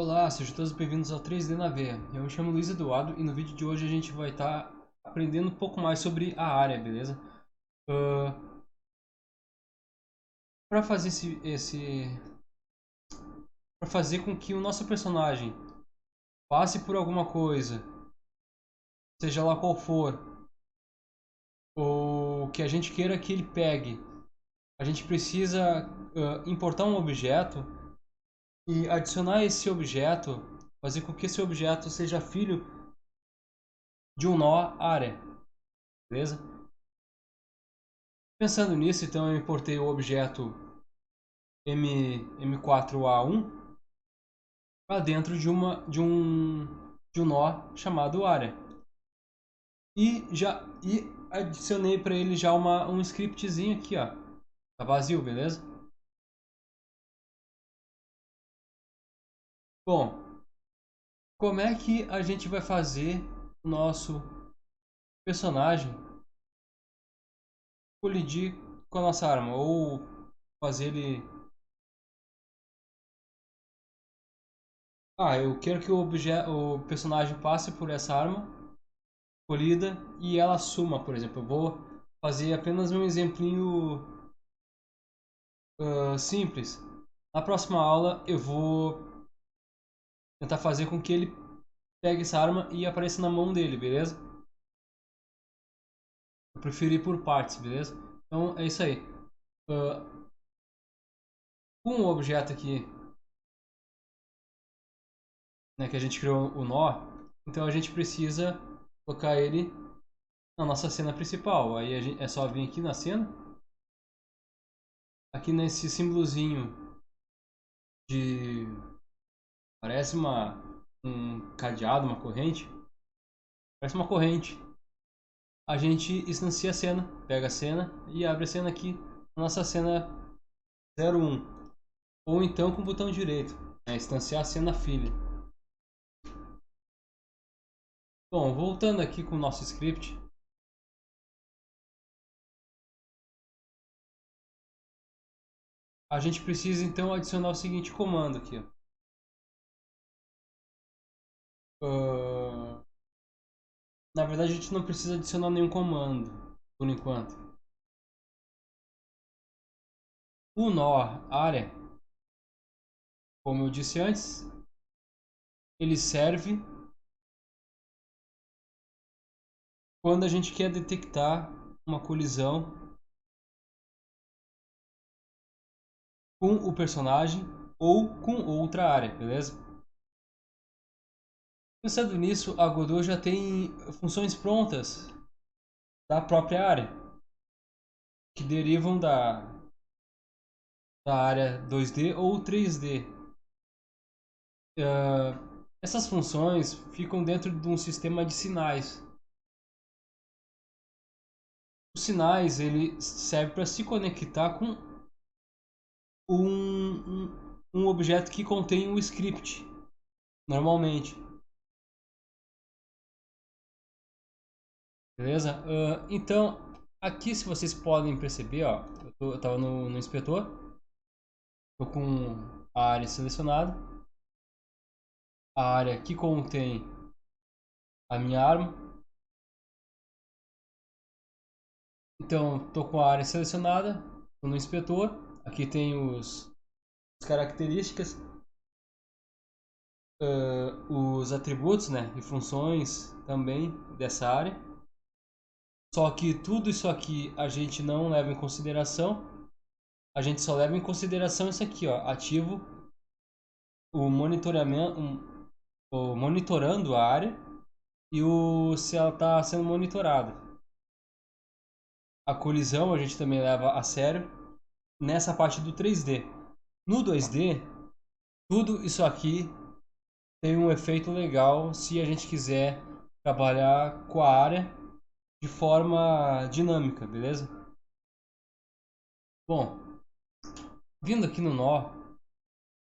Olá, sejam todos bem-vindos ao 3D na Veia. Eu me chamo Luiz Eduardo e no vídeo de hoje a gente vai estar aprendendo um pouco mais sobre a área, beleza? Para fazer para fazer com que o nosso personagem passe por alguma coisa, seja lá qual for, ou que a gente queira que ele pegue, a gente precisa importar um objeto e adicionar esse objeto, fazer com que esse objeto seja filho de um nó área, beleza? Pensando nisso, então eu importei o objeto M4A1 para dentro de um nó chamado área. E adicionei para ele já um scriptzinho aqui, ó. Tá vazio, beleza? Bom, como é que a gente vai fazer o nosso personagem colidir com a nossa arma ou fazer ele. Eu quero que o personagem passe por essa arma colida e ela suma, por exemplo. Eu vou fazer apenas um exemplinho simples. Na próxima aula eu vou tentar fazer com que ele pegue essa arma e apareça na mão dele, beleza? Eu prefiro ir por partes, beleza? Então é isso aí. Uh, com o objeto aqui, né, que a gente criou o nó, então a gente precisa colocar ele na nossa cena principal. Aí é só vir aqui na cena, aqui nesse símbolozinho de parece um cadeado, uma corrente. Parece uma corrente. A gente instancia a cena, pega a cena e abre a cena aqui na nossa cena 01. Ou então com o botão direito, né? Instanciar a cena filha. Bom, voltando aqui com o nosso script, a gente precisa então adicionar o seguinte comando aqui. Na verdade, a gente não precisa adicionar nenhum comando por enquanto. O nó área, como eu disse antes, ele serve quando a gente quer detectar uma colisão com o personagem ou com outra área, beleza? Pensando nisso, a Godot já tem funções prontas da própria área, que derivam da área 2D ou 3D. Essas funções ficam dentro de um sistema de sinais. Os sinais ele serve para se conectar com um objeto que contém um script, normalmente. Beleza? Então, aqui se vocês podem perceber, ó, eu estava no inspetor, estou com a área selecionada, a área que contém a minha arma. Então, estou com a área selecionada, estou no inspetor, aqui tem as características, os atributos, né, e funções também dessa área. Só que tudo isso aqui a gente não leva em consideração. A gente só leva em consideração isso aqui, ó, ativo o monitoramento, o monitorando a área e se ela está sendo monitorada. A colisão a gente também leva a sério nessa parte do 3D. No 2D, tudo isso aqui tem um efeito legal se a gente quiser trabalhar com a área de forma dinâmica, beleza? Bom, vindo aqui no nó,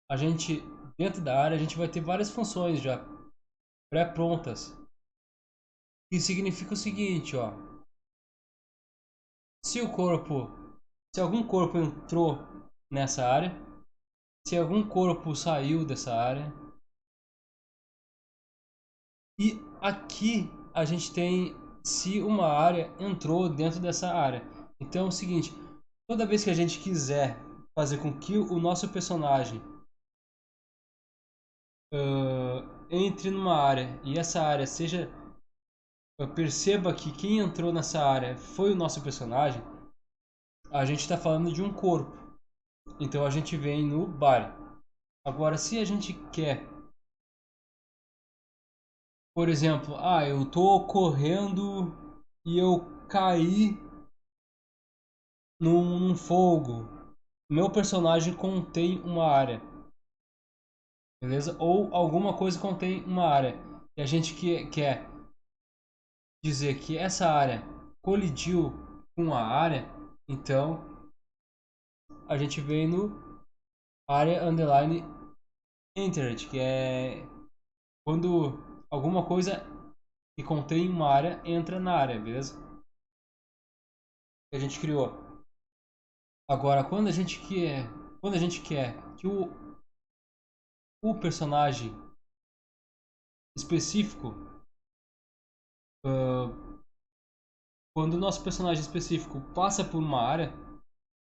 a gente dentro da área a gente vai ter várias funções já pré-prontas. Que significa o seguinte, ó. Se o corpo, se algum corpo entrou nessa área, se algum corpo saiu dessa área, E aqui a gente tem se uma área entrou dentro dessa área. Então é o seguinte, toda vez que a gente quiser fazer com que o nosso personagem entre numa área e essa área seja perceba que quem entrou nessa área foi o nosso personagem, a gente está falando de um corpo. Então a gente vem no body. Agora, se a gente quer, por exemplo, eu tô correndo e eu caí num fogo. Meu personagem contém uma área, beleza? Ou alguma coisa contém uma área. E a gente quer dizer que essa área colidiu com a área, então a gente vem no área underline entered, que é quando alguma coisa que contém uma área entra na área, beleza? Que a gente criou. Agora, quando a gente quer que o personagem específico, uh, quando o nosso personagem específico passa por uma área,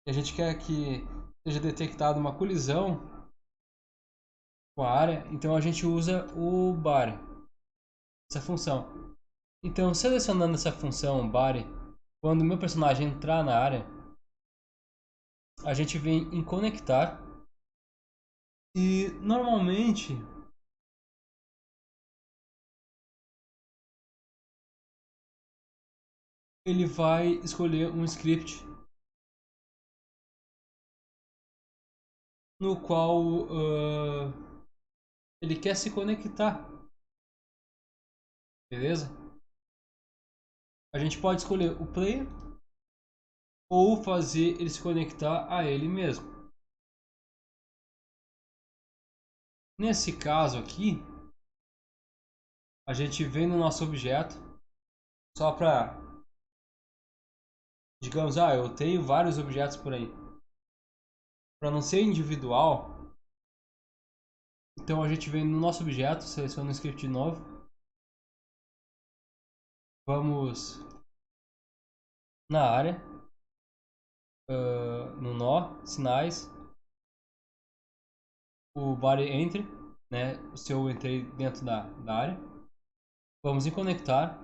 e a gente quer que seja detectada uma colisão com a área, então a gente usa o body, essa função. Então, selecionando essa função body, quando o meu personagem entrar na área, a gente vem em conectar e normalmente ele vai escolher um script no qual ele quer se conectar, beleza? A gente pode escolher o player ou fazer ele se conectar a ele mesmo. Nesse caso aqui, a gente vem no nosso objeto só para, digamos, eu tenho vários objetos por aí. Para não ser individual, então a gente vem no nosso objeto, seleciona o script novo, vamos na área, no nó, sinais, o body entry, né? Se eu entrei dentro da área, vamos em conectar,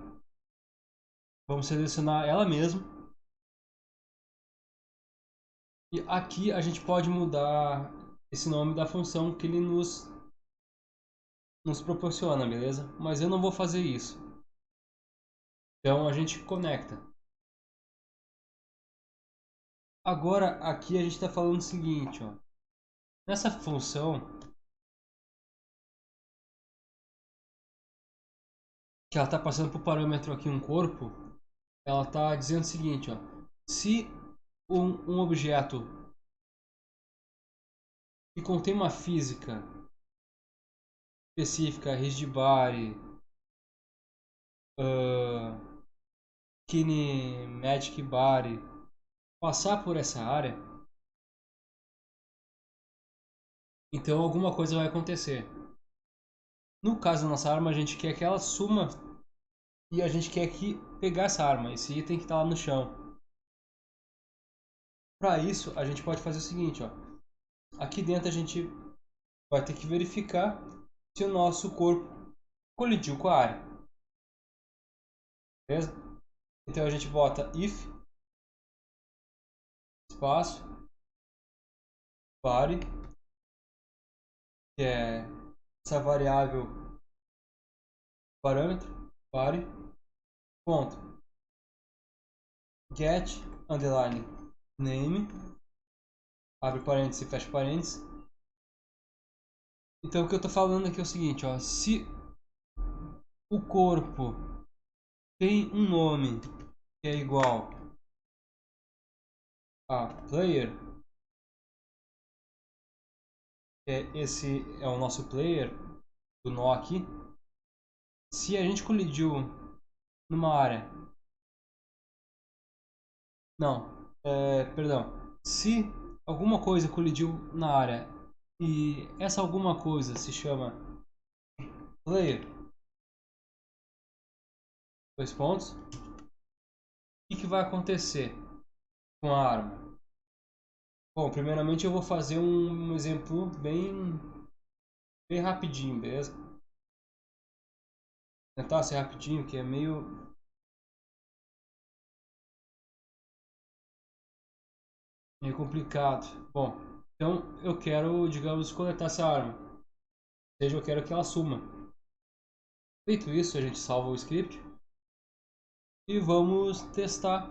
vamos selecionar ela mesma e aqui a gente pode mudar esse nome da função que ele nos proporciona, beleza? Mas eu não vou fazer isso. Então a gente conecta. Agora aqui a gente está falando o seguinte, ó. Nessa função que ela está passando por parâmetro aqui um corpo, ela está dizendo o seguinte, ó. Se um objeto que contém uma física específica, rigid body, kinematic body, passar por essa área, então alguma coisa vai acontecer. No caso da nossa arma, a gente quer que ela suma e a gente quer que pegar essa arma. Esse item que está lá no chão. Para isso, a gente pode fazer o seguinte, ó. Aqui dentro a gente vai ter que verificar se o nosso corpo colidiu com a área. Beleza? Então a gente bota if espaço body, que é essa variável parâmetro body, ponto get underline name, abre parênteses e fecha parênteses. Então o que eu estou falando aqui é o seguinte, ó, se o corpo tem um nome que é igual a player, esse é o nosso player do nó aqui. Se a gente colidiu numa área, não, perdão, se alguma coisa colidiu na área e essa alguma coisa se chama player, Dois pontos. O que vai acontecer com a arma? Bom, primeiramente eu vou fazer um exemplo bem rapidinho, beleza? Tentar ser rapidinho, que é meio complicado. Bom, então eu quero, digamos, coletar essa arma. Ou seja, eu quero que ela suma. Feito isso, a gente salva o script e vamos testar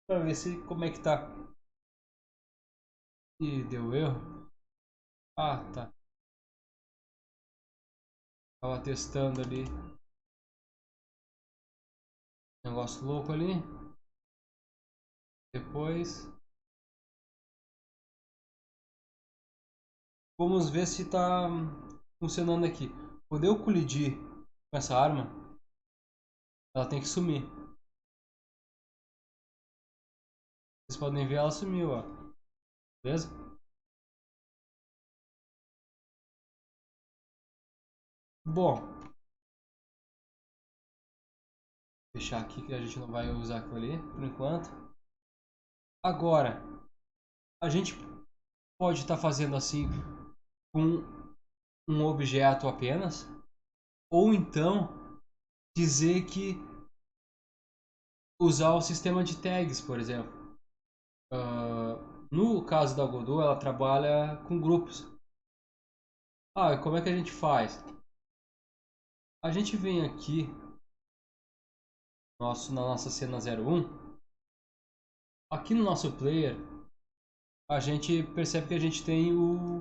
para ver se como é que tá. E deu erro. Ah, tá. Tava testando ali. Negócio louco ali. Depois. Vamos ver se tá funcionando aqui. Quando eu colidir com essa arma, ela tem que sumir. Vocês podem ver, ela sumiu, ó. Beleza? Bom, deixar aqui que a gente não vai usar aquilo ali por enquanto. Agora, a gente pode estar fazendo assim com um objeto apenas, ou então dizer que usar o sistema de tags, por exemplo. No caso da Godot, ela trabalha com grupos. Ah, e como é que a gente faz? A gente vem aqui na nossa cena 01. Aqui no nosso player, a gente percebe que a gente tem o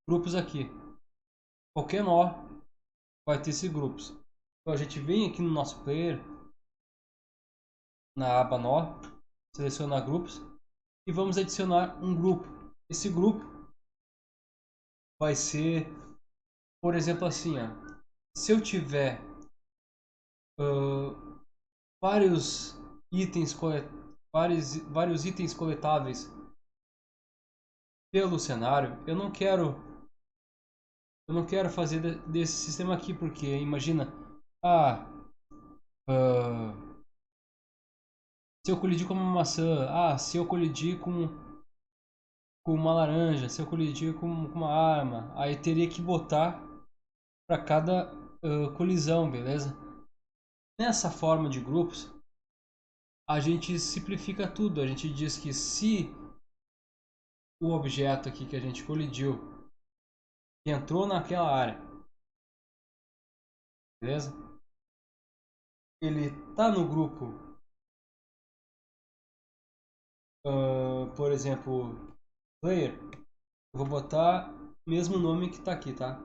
grupos aqui. Qualquer nó vai ter esses grupos. Então a gente vem aqui no nosso player, na aba nó, seleciona grupos e vamos adicionar um grupo. Esse grupo vai ser, por exemplo, assim, ó, se eu tiver uh, vários vários itens coletáveis pelo cenário, eu não quero fazer desse sistema aqui, porque imagina, ah, uh, se eu colidir com uma maçã, se eu colidir com uma laranja, se eu colidir com uma arma, aí teria que botar para cada colisão, beleza? Nessa forma de grupos, a gente simplifica tudo. A gente diz que se o objeto aqui que a gente colidiu entrou naquela área, beleza? Ele tá no grupo, por exemplo, player. Eu vou botar o mesmo nome que tá aqui, tá?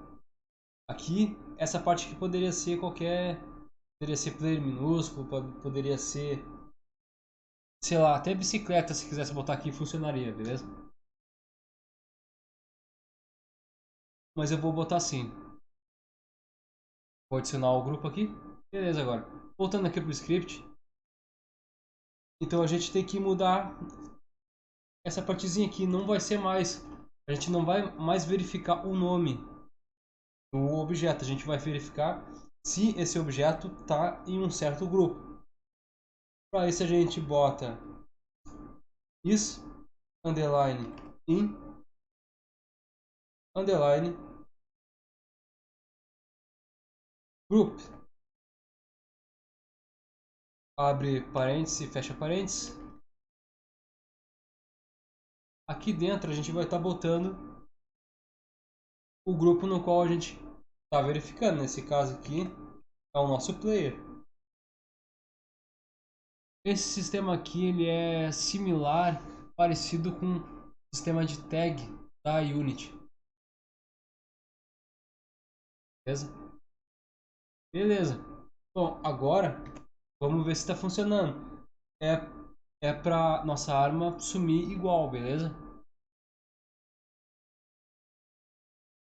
Aqui, essa parte aqui poderia ser poderia ser player minúsculo, poderia ser, sei lá, até bicicleta, se quisesse botar aqui funcionaria, beleza? Mas eu vou botar assim. Vou adicionar o grupo aqui. Beleza, agora. Voltando aqui pro script. Então a gente tem que mudar essa partezinha aqui. Não vai ser mais. A gente não vai mais verificar o nome do objeto. A gente vai verificar se esse objeto está em um certo grupo. Para isso a gente bota is underline in underline group. Abre parênteses e fecha parênteses. Aqui dentro a gente vai estar botando o grupo no qual a gente está verificando. Nesse caso aqui é o nosso player. Esse sistema aqui ele é similar, parecido com o sistema de tag da Unity. Beleza? Beleza. Bom, agora vamos ver se está funcionando. É para nossa arma sumir igual, beleza?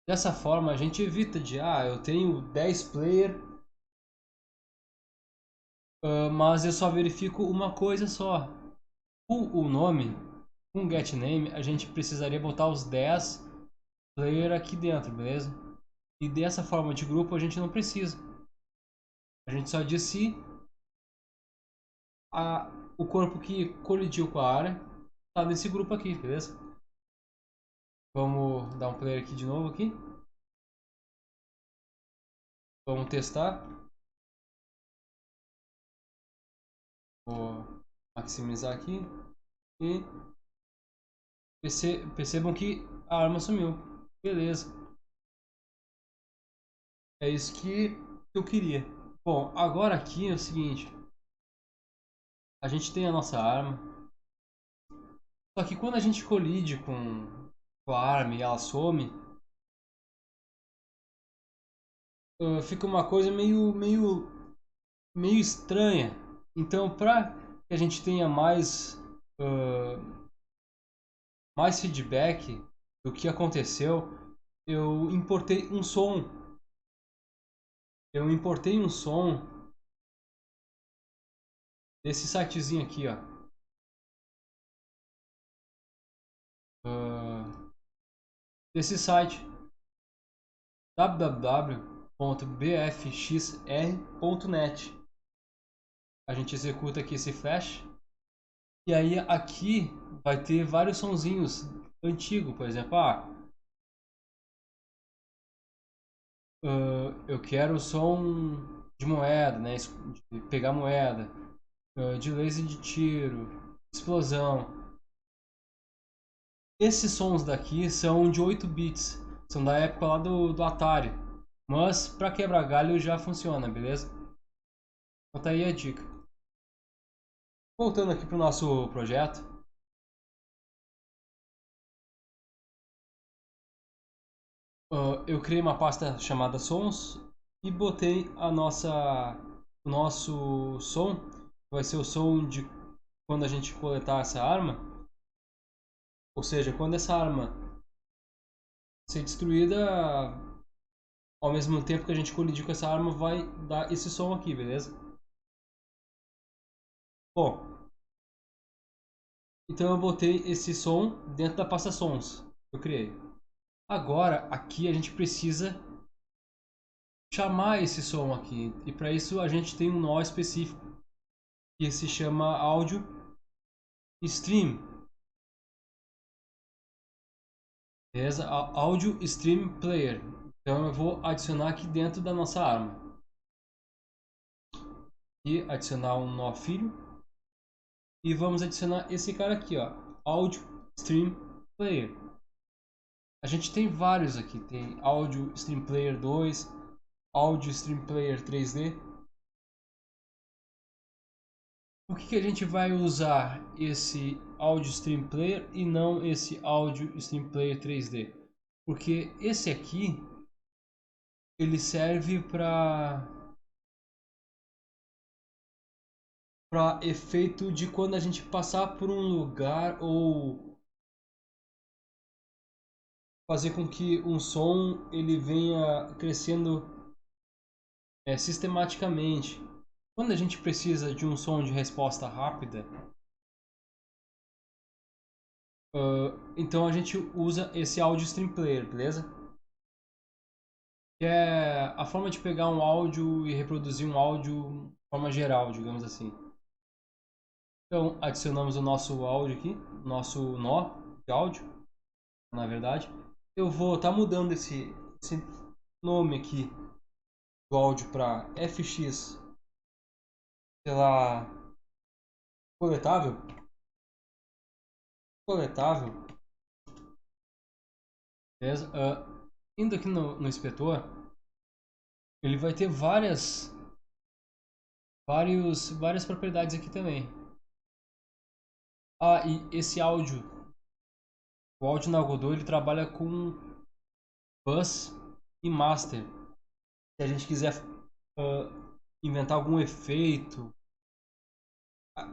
Dessa forma a gente evita de, eu tenho 10 player, mas eu só verifico uma coisa só. O nome, com getName, a gente precisaria botar os 10 player aqui dentro, beleza? E dessa forma de grupo a gente não precisa. A gente só diz se o corpo que colidiu com a área tá nesse grupo aqui, beleza? Vamos dar um play aqui de novo aqui. Vamos testar. Vou maximizar aqui e percebam que a arma sumiu. Beleza. É isso que eu queria. Bom, agora aqui é o seguinte. A gente tem a nossa arma. Só que quando a gente colide com a arma e ela some, fica uma coisa meio estranha. Então, para que a gente tenha mais feedback do que aconteceu, eu importei um som. Eu importei um som desse sitezinho aqui, ó. Desse site www.bfxr.net. A gente executa aqui esse flash e aí aqui vai ter vários sonzinhos antigos, por exemplo, eu quero o som de moeda, né, de pegar moeda, de laser de tiro, explosão. Esses sons daqui são de 8 bits, são da época lá do Atari, mas para quebrar galho já funciona, beleza? Então tá aí a dica. Voltando aqui para o nosso projeto, eu criei uma pasta chamada sons e botei o nosso som, vai ser o som de quando a gente coletar essa arma, ou seja, quando essa arma ser destruída, ao mesmo tempo que a gente colidir com essa arma, vai dar esse som aqui, beleza? Bom, então eu botei esse som dentro da pasta sons que eu criei. Agora, aqui a gente precisa chamar esse som aqui. E para isso a gente tem um nó específico que se chama áudio stream. Beleza? Áudio stream player. Então eu vou adicionar aqui dentro da nossa arma. E adicionar um nó filho. E vamos adicionar esse cara aqui, ó. Áudio stream player. A gente tem vários aqui. Tem áudio stream player 2, áudio stream player 3D. Por que a gente vai usar esse Audio Stream Player e não esse Audio Stream Player 3D? Porque esse aqui ele serve para efeito de quando a gente passar por um lugar ou fazer com que um som ele venha crescendo sistematicamente. Quando a gente precisa de um som de resposta rápida, então a gente usa esse Audio Stream Player, beleza? Que é a forma de pegar um áudio e reproduzir um áudio de forma geral, digamos assim. Então, adicionamos o nosso áudio aqui, nosso nó de áudio, na verdade. Eu vou estar mudando esse nome aqui do áudio para FX, sei lá, coletável. Coletável, beleza? Indo aqui no inspetor, ele vai ter várias propriedades aqui também. E esse áudio, o áudio na Godot, ele trabalha com bus e master. Se a gente quiser inventar algum efeito,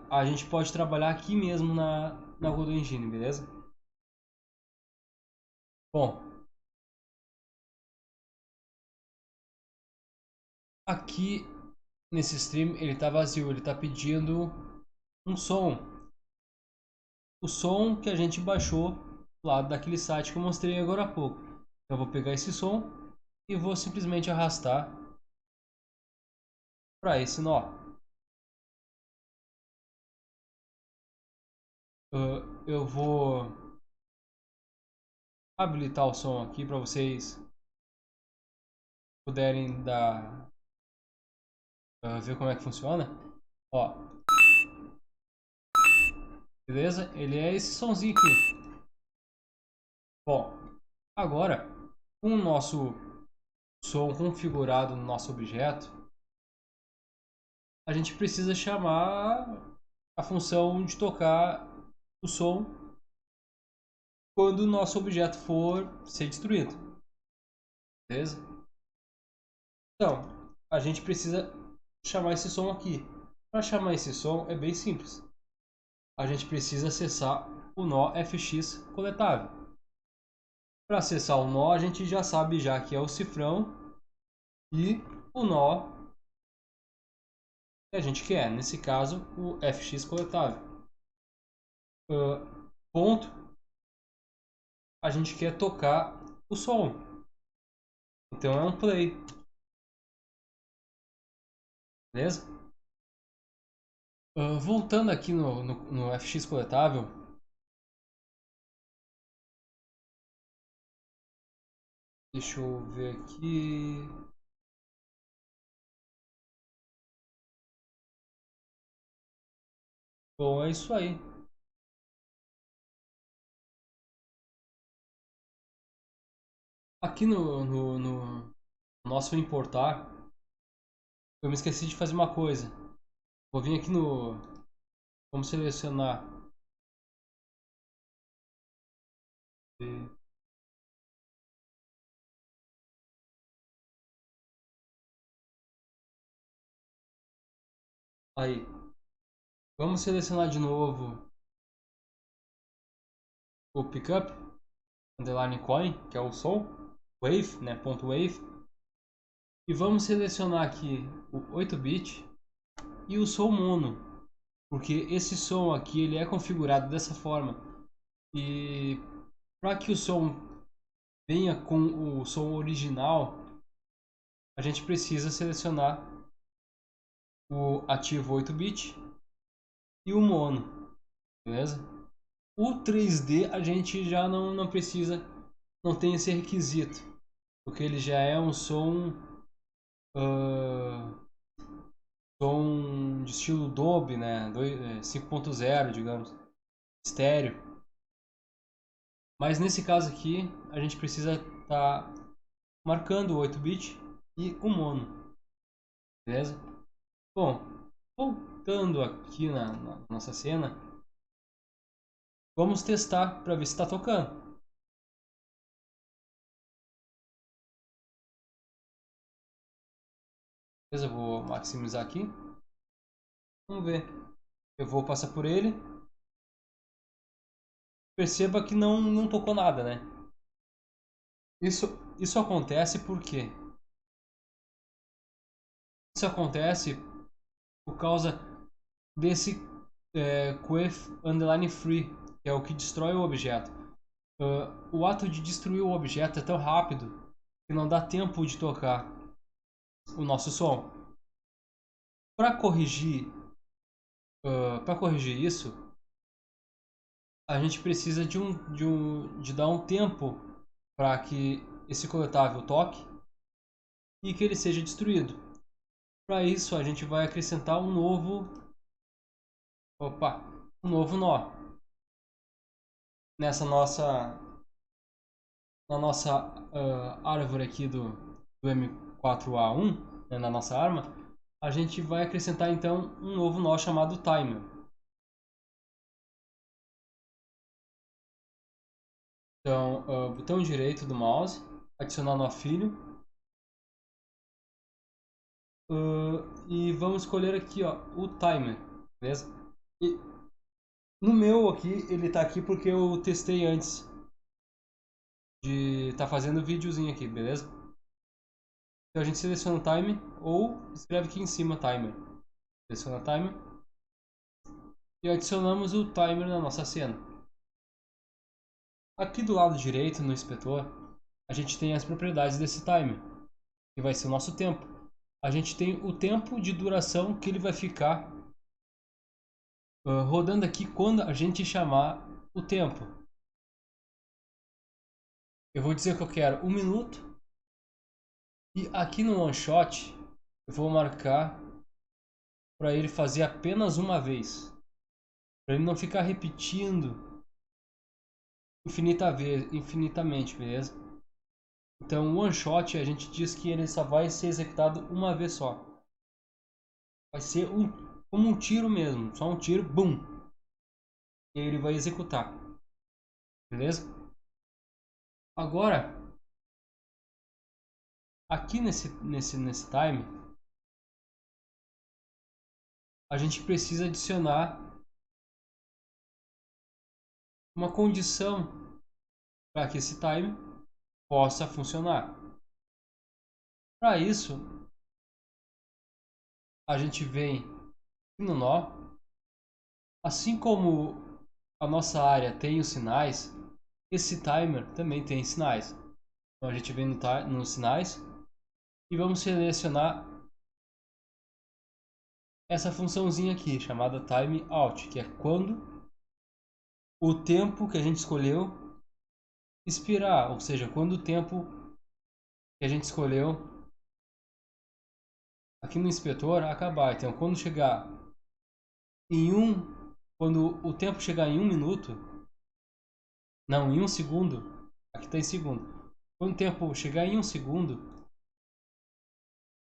a gente pode trabalhar aqui mesmo na Godot Engine, beleza? Bom, aqui nesse stream ele está vazio, ele está pedindo um som. O som que a gente baixou lá daquele site que eu mostrei agora há pouco. Eu vou pegar esse som e vou simplesmente arrastar para esse nó. Eu vou habilitar o som aqui para vocês puderem ver como é que funciona. Ó, beleza? Ele é esse somzinho aqui. Bom, agora com o nosso som configurado no nosso objeto, a gente precisa chamar a função de tocar o som quando o nosso objeto for ser destruído. Beleza? Então, a gente precisa chamar esse som aqui. Para chamar esse som é bem simples. A gente precisa acessar o nó FX coletável. Para acessar o nó, a gente já sabe já que é o cifrão e o nó que a gente quer. Nesse caso, o FX coletável. Ponto. A gente quer tocar o som. Então é um play. Beleza? Voltando aqui no FX coletável, deixa eu ver aqui. Bom, é isso aí. Aqui no nosso importar, eu me esqueci de fazer uma coisa. Vou vir aqui no. Vamos selecionar. Aí. Vamos selecionar de novo o pickup, underline coin, que é o som, wave, né, ponto wave. E vamos selecionar aqui o 8-bit e o som mono, porque esse som aqui ele é configurado dessa forma. E para que o som venha com o som original, a gente precisa selecionar o ativo 8-bit e o mono, beleza? O 3D a gente já não precisa, não tem esse requisito, porque ele já é um som, som de estilo Dolby, né? 5.0, digamos, estéreo. Mas nesse caso aqui, a gente precisa estar marcando o 8-bit e o mono, beleza? Bom, voltando aqui na nossa cena, vamos testar para ver se está tocando. Beleza, eu vou maximizar aqui. Vamos ver. Eu vou passar por ele. Perceba que não tocou nada, né? Isso acontece porque isso acontece por causa desse quef underline free, que é o que destrói o objeto. O ato de destruir o objeto é tão rápido que não dá tempo de tocar o nosso som. Para corrigir, para corrigir isso, a gente precisa de dar um tempo para que esse coletável toque e que ele seja destruído. Para isso, a gente vai acrescentar um novo nó nessa na nossa árvore aqui do M4A1, né, na nossa arma. A gente vai acrescentar então um novo nó chamado timer. Então, botão direito do mouse, adicionar nó filho. E vamos escolher aqui, ó, o timer, beleza? E no meu aqui, ele tá aqui porque eu testei antes de tá fazendo videozinho aqui, beleza? Então a gente seleciona o timer ou escreve aqui em cima timer. Seleciona timer e adicionamos o timer na nossa cena. Aqui do lado direito, no inspetor, a gente tem as propriedades desse timer, que vai ser o nosso tempo. A gente tem o tempo de duração que ele vai ficar rodando aqui quando a gente chamar o tempo. Eu vou dizer que eu quero 1 minuto. E aqui no one shot eu vou marcar para ele fazer apenas uma vez. Para ele não ficar repetindo infinitamente, beleza? Então o one shot a gente diz que ele só vai ser executado uma vez só. Vai ser como um tiro mesmo, só um tiro, bum! E aí ele vai executar, beleza? Agora, aqui nesse time, a gente precisa adicionar uma condição para que esse time possa funcionar. Para isso, a gente vem no nó, assim como a nossa área tem os sinais, esse timer também tem sinais. Então a gente vem nos sinais e vamos selecionar essa funçãozinha aqui chamada timeout, que é quando o tempo que a gente escolheu expirar, ou seja, quando o tempo que a gente escolheu aqui no inspetor acabar. Então, quando o tempo chegar em 1 minuto, não, em 1 segundo, aqui está em segundo. Quando o tempo chegar em 1 segundo,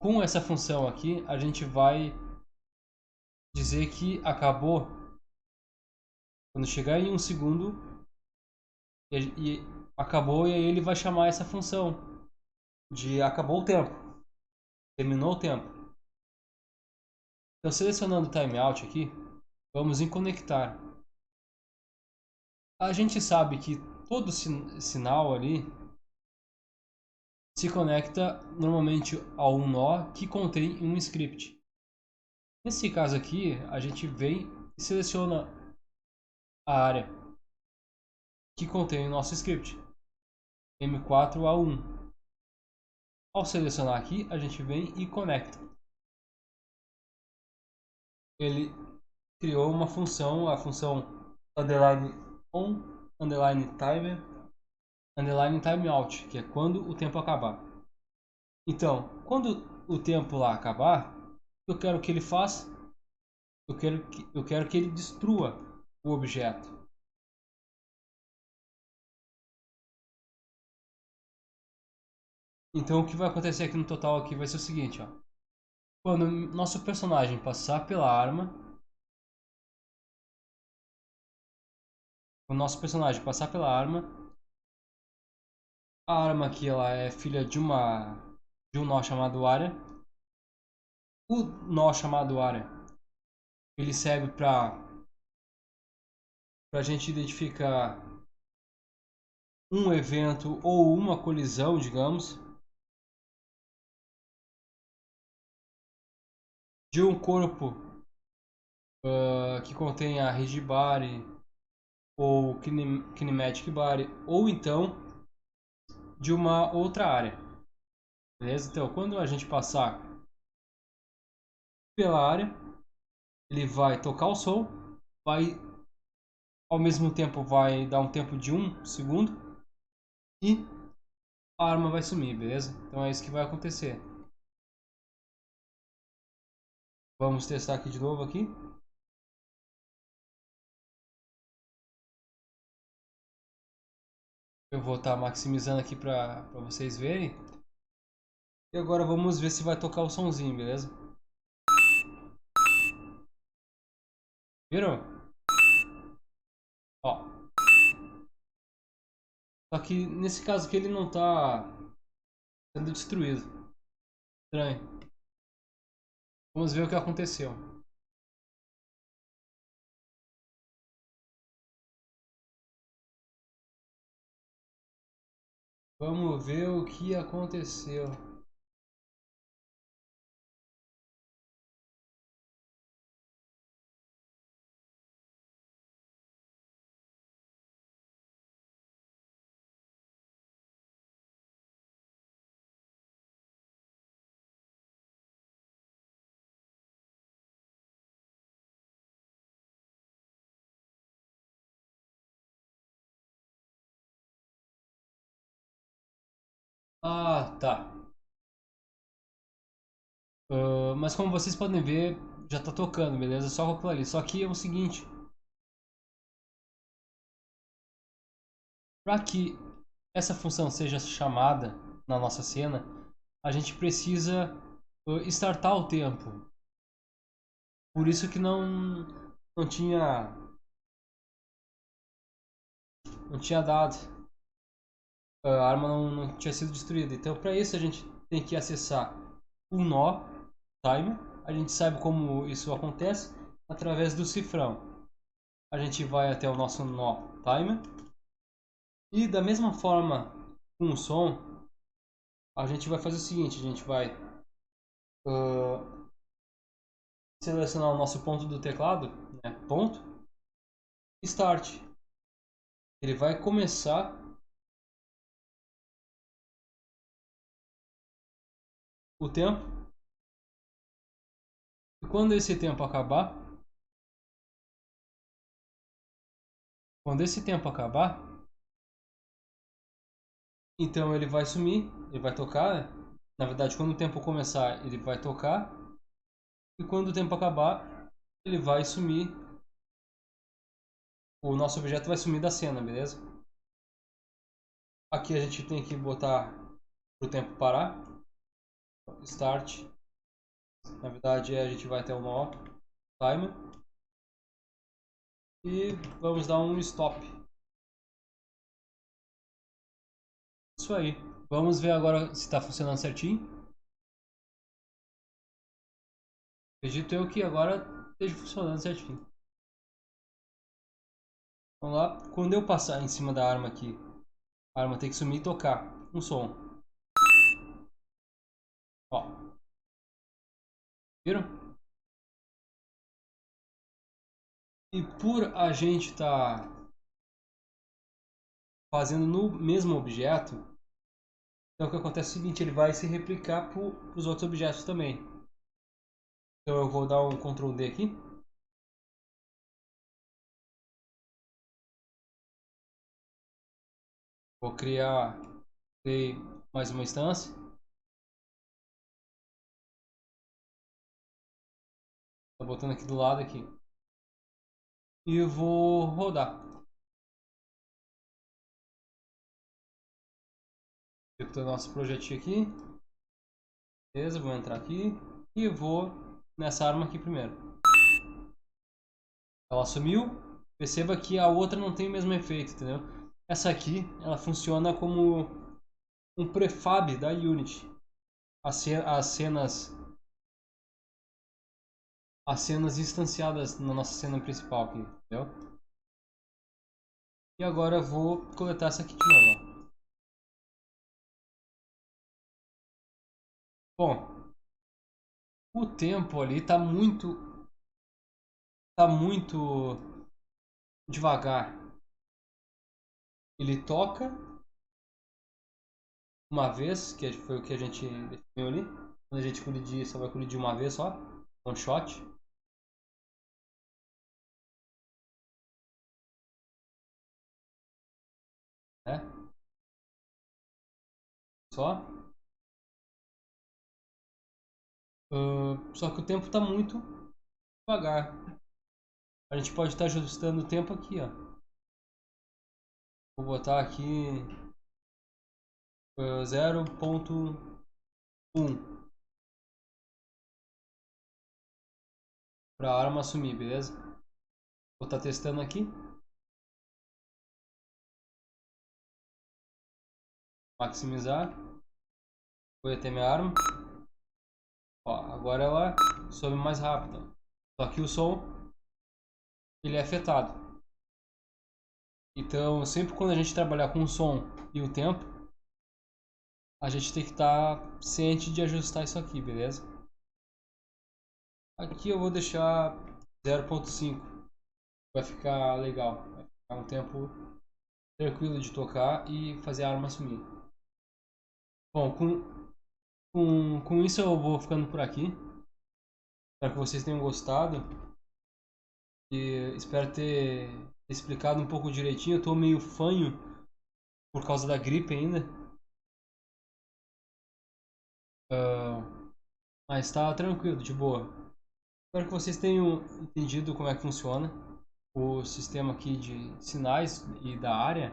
com essa função aqui, a gente vai dizer que acabou. Quando chegar em 1 segundo, e acabou, e aí ele vai chamar essa função de acabou o tempo, terminou o tempo. Então, selecionando o timeout aqui, vamos em conectar. A gente sabe que todo sinal ali se conecta normalmente a um nó que contém um script. Nesse caso aqui, a gente vem e seleciona a área que contém o nosso script, M4A1. Ao selecionar aqui, a gente vem e conecta. Ele criou uma função, a função underline on, underline timer, underline timeout, que é quando o tempo acabar. Então, quando o tempo lá acabar, eu quero que ele faça, eu quero que ele destrua o objeto. Então, o que vai acontecer aqui no total aqui vai ser o seguinte, ó. Quando nosso personagem passar pela arma, o nosso personagem passar pela arma, a arma aqui ela é filha de um nó chamado área. O nó chamado área, ele serve para a gente identificar um evento ou uma colisão, digamos, de um corpo que contém a rigid body ou kinematic body, ou então de uma outra área, beleza? Então, quando a gente passar pela área, ele vai tocar o som, vai ao mesmo tempo vai dar um tempo de 1 segundo e a arma vai sumir, beleza? Então é isso que vai acontecer. Vamos testar aqui de novo aqui. Eu vou estar maximizando aqui para vocês verem. E agora vamos ver se vai tocar o somzinho, beleza? Viram? Ó. Só que nesse caso aqui ele não tá sendo destruído. Estranho. Vamos ver o que aconteceu. Vamos ver o que aconteceu. Ah, tá. Mas como vocês podem ver, já tá tocando, beleza? Só com aquilo ali. Só que é o seguinte, para que essa função seja chamada na nossa cena, a gente precisa startar o tempo. Por isso que não tinha dado. A arma não tinha sido destruída. Então, para isso a gente tem que acessar o nó timer. A gente sabe como isso acontece através do cifrão. A gente vai até o nosso nó timer e da mesma forma com o som, a gente vai fazer o seguinte, a gente vai uh, selecionar o nosso ponto do teclado, né? Ponto, start. Ele vai começar o tempo e quando esse tempo acabar, então ele vai sumir, ele vai tocar, né? Na verdade, quando o tempo começar, ele vai tocar e quando o tempo acabar, ele vai sumir. O nosso objeto vai sumir da cena, beleza? Aqui a gente tem que botar pro tempo parar. Start. Na verdade, a gente vai até o nó timer e vamos dar um stop. Isso aí. Vamos ver agora se está funcionando certinho. Acredito eu que agora esteja funcionando certinho. Vamos lá. Quando eu passar em cima da arma aqui, a arma tem que sumir e tocar um som. Ó, viram? E por a gente estar fazendo no mesmo objeto, então o que acontece é o seguinte, ele vai se replicar para os outros objetos também. Então eu vou dar um Ctrl D aqui. Vou criar mais uma instância. Tô botando aqui do lado aqui. E eu vou rodar. Executando nosso projetinho aqui. Beleza, vou entrar aqui. E vou nessa arma aqui primeiro. Ela sumiu. Perceba que a outra não tem o mesmo efeito, entendeu? Essa aqui, ela funciona como um prefab da Unity. As cenas instanciadas na nossa cena principal aqui, entendeu? E agora eu vou coletar essa aqui de novo. Bom, o tempo ali tá muito devagar. Ele toca uma vez, que foi o que a gente definiu ali. Quando a gente colidir, só vai colidir uma vez só. One shot. Né? Só. Só que o tempo está muito devagar. A gente pode estar ajustando o tempo aqui, ó. Vou botar aqui 0.1 para a arma sumir, beleza? Vou estar testando aqui. Maximizar. Vou até minha arma. Ó, agora ela sobe mais rápido. Só que o som ele é afetado. Então, sempre quando a gente trabalhar com o som e o tempo, a gente tem que estar ciente de ajustar isso aqui, beleza? Aqui eu vou deixar 0.5. Vai ficar legal. Vai ficar um tempo tranquilo de tocar e fazer a arma sumir. Bom, com isso eu vou ficando por aqui. Espero que vocês tenham gostado. E espero ter explicado um pouco direitinho. Eu tô meio fanho por causa da gripe ainda. Ah, mas tá tranquilo, de boa. Espero que vocês tenham entendido como é que funciona o sistema aqui de sinais e da área.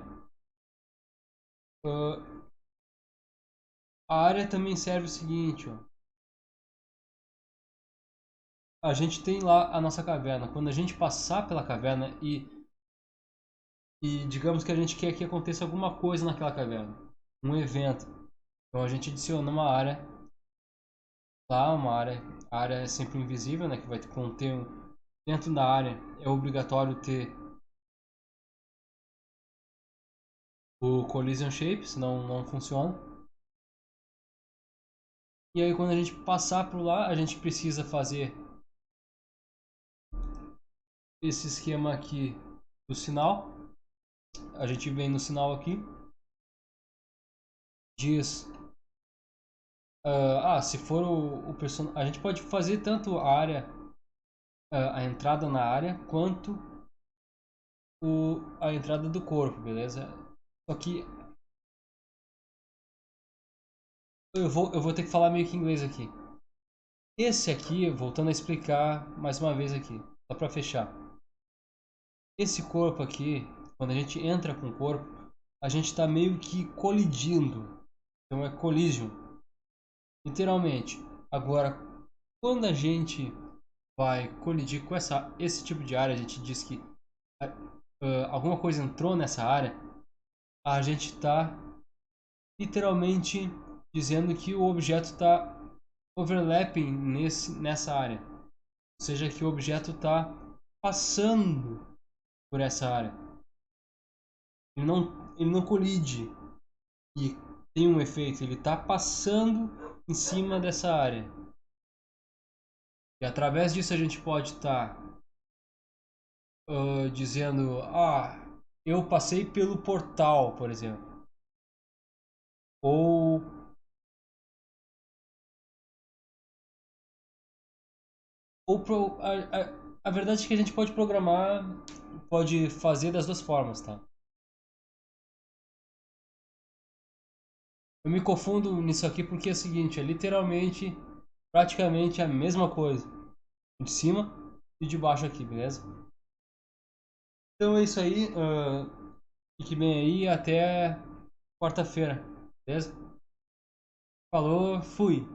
Ah, a área também serve o seguinte, ó. A gente tem lá a nossa caverna. Quando a gente passar pela caverna e digamos que a gente quer que aconteça alguma coisa naquela caverna, um evento, então a gente adiciona uma área lá, a área é sempre invisível, né, que vai conter dentro da área é obrigatório ter o collision shape, senão não funciona. E aí quando a gente passar por lá, a gente precisa fazer esse esquema aqui do sinal. A gente vem no sinal aqui, diz se for o personagem, a gente pode fazer tanto a área, a entrada na área, quanto a entrada do corpo, beleza? Só que eu vou ter que falar meio que inglês aqui. Esse aqui, voltando a explicar mais uma vez aqui, só para fechar. Esse corpo aqui, quando a gente entra com o corpo, a gente está meio que colidindo. Então é collision, literalmente. Agora, quando a gente vai colidir com esse tipo de área, a gente diz que alguma coisa entrou nessa área, a gente está literalmente dizendo que o objeto está overlapping nessa área. Ou seja, que o objeto está passando por essa área. Ele não colide e tem um efeito, ele está passando em cima dessa área. E através disso a gente pode estar dizendo, eu passei pelo portal, por exemplo. Ou, a verdade é que a gente pode programar, pode fazer das duas formas, tá? Eu me confundo nisso aqui porque é o seguinte, é literalmente, praticamente a mesma coisa. De cima e de baixo aqui, beleza? Então é isso aí. Fique bem aí até quarta-feira, beleza? Falou, fui!